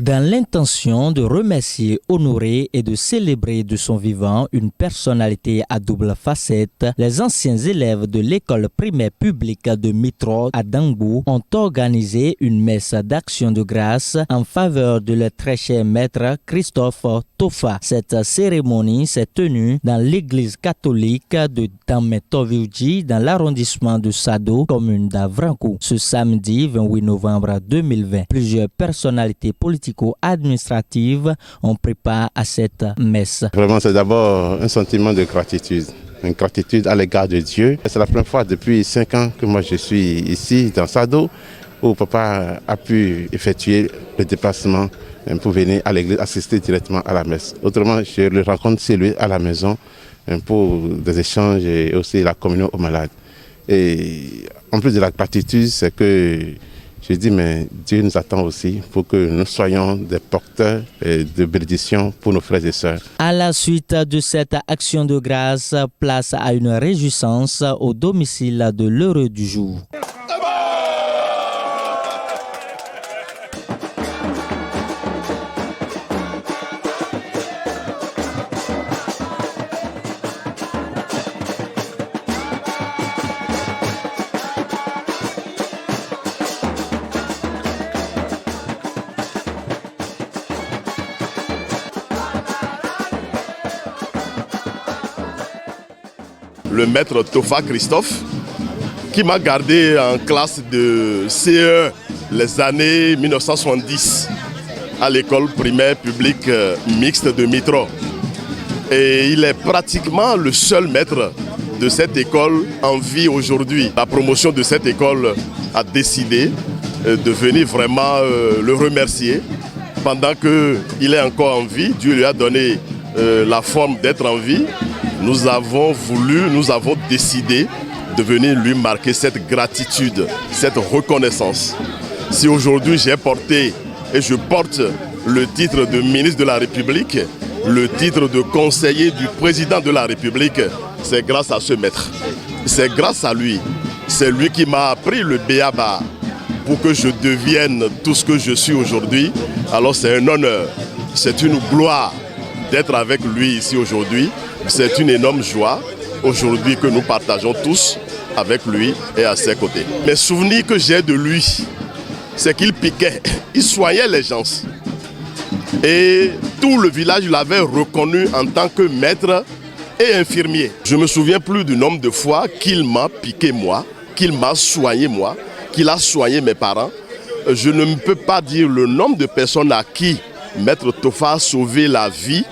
Dans l'intention de remercier, honorer et de célébrer de son vivant une personnalité à double facette, les anciens élèves de l'école primaire publique de Mitro à Dangbo ont organisé une messe d'action de grâce en faveur de leur très cher maître Christophe Tofa. Cette cérémonie s'est tenue dans l'église catholique de Dametovouji dans l'arrondissement de Sado, commune d'Avrankou, ce samedi 28 novembre 2020. Plusieurs personnalités politico-administratives ont pris part à cette messe. Vraiment, c'est d'abord un sentiment de gratitude. Une gratitude à l'égard de Dieu. C'est la première fois depuis 5 ans que moi je suis ici dans Sado, où papa a pu effectuer le déplacement pour venir à l'église assister directement à la messe. Autrement, je le rencontre chez lui à la maison pour des échanges et aussi la communion aux malades. Et en plus de la gratitude, c'est que je dis, mais Dieu nous attend aussi pour que nous soyons des porteurs de bénédiction pour nos frères et sœurs. À la suite de cette action de grâce, place à une réjouissance au domicile de l'heureux du jour. Le maître Tofa Christophe, qui m'a gardé en classe de CE les années 1970 à l'école primaire publique mixte de Mitro. Et il est pratiquement le seul maître de cette école en vie aujourd'hui. La promotion de cette école a décidé de venir vraiment le remercier. Pendant qu'il est encore en vie, Dieu lui a donné la forme d'être en vie. Nous avons décidé de venir lui marquer cette gratitude, cette reconnaissance. Si aujourd'hui j'ai porté et je porte le titre de ministre de la République, le titre de conseiller du président de la République, c'est grâce à ce maître. C'est grâce à lui. C'est lui qui m'a appris le béaba pour que je devienne tout ce que je suis aujourd'hui. Alors c'est un honneur, c'est une gloire d'être avec lui ici aujourd'hui. C'est une énorme joie aujourd'hui que nous partageons tous avec lui et à ses côtés. Mes souvenirs que j'ai de lui, c'est qu'il piquait, il soignait les gens. Et tout le village l'avait reconnu en tant que maître et infirmier. Je ne me souviens plus du nombre de fois qu'il m'a piqué moi, qu'il m'a soigné moi, qu'il a soigné mes parents. Je ne peux pas dire le nombre de personnes à qui maître Tofa a sauvé la vie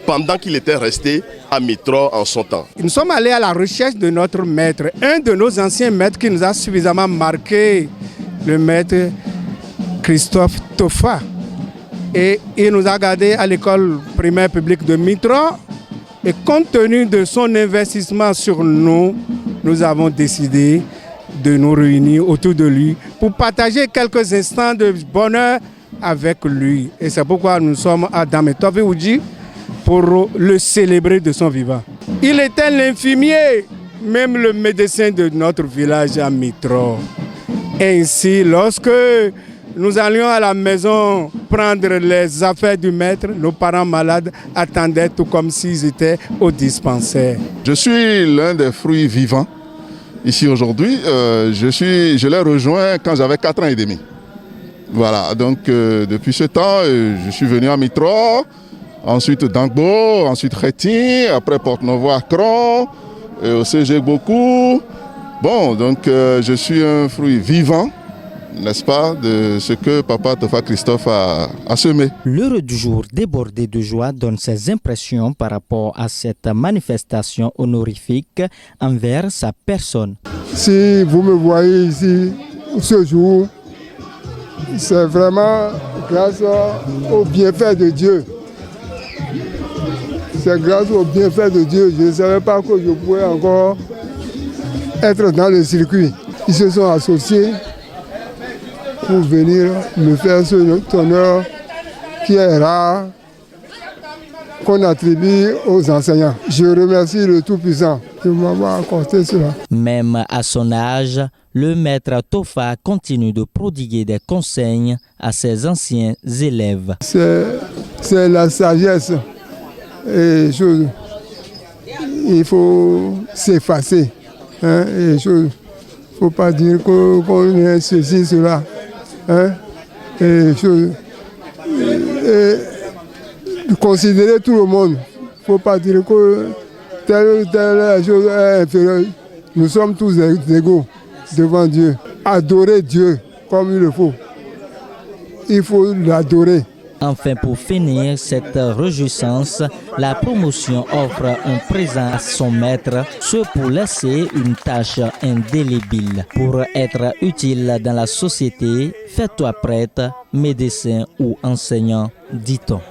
pendant qu'il était resté à Mitro en son temps. Nous sommes allés à la recherche de notre maître, un de nos anciens maîtres qui nous a suffisamment marqué, le maître Christophe Tofa. Et il nous a gardés à l'école primaire publique de Mitro. Et compte tenu de son investissement sur nous, nous avons décidé de nous réunir autour de lui pour partager quelques instants de bonheur avec lui. Et c'est pourquoi nous sommes à Dametovouji pour le célébrer de son vivant. Il était l'infirmier, même le médecin de notre village à Mitro. Ainsi, lorsque nous allions à la maison prendre les affaires du maître, nos parents malades attendaient tout comme s'ils étaient au dispensaire. Je suis l'un des fruits vivants ici aujourd'hui. Je l'ai rejoint quand j'avais 4 ans et demi. Voilà, donc depuis ce temps, je suis venu à Mitro. Ensuite Dangbo, ensuite Réti, après Porte-Novo, Cron, au CG beaucoup. Bon, donc je suis un fruit vivant, n'est-ce pas, de ce que papa Tofa Christophe a semé. L'heureux du jour débordé de joie donne ses impressions par rapport à cette manifestation honorifique envers sa personne. Si vous me voyez ici ce jour, c'est vraiment grâce au bienfait de Dieu. C'est grâce au bienfait de Dieu. Je ne savais pas que je pouvais encore être dans le circuit. Ils se sont associés pour venir me faire ce honneur qui est rare, qu'on attribue aux enseignants. Je remercie le Tout-Puissant de m'avoir accordé cela. Même à son âge, le maître Tofa continue de prodiguer des conseils à ses anciens élèves. C'est la sagesse et chose. Il faut s'effacer. Hein, et chose. Il ne faut pas dire qu'on est ceci, cela. Hein, et chose. Et considérer tout le monde. Il ne faut pas dire que telle chose est inférieure. Nous sommes tous égaux devant Dieu. Adorer Dieu comme il le faut. Il faut l'adorer. Enfin, pour finir cette réjouissance, la promotion offre un présent à son maître, ce pour laisser une tâche indélébile. Pour être utile dans la société, fais-toi prêtre, médecin ou enseignant, dit-on.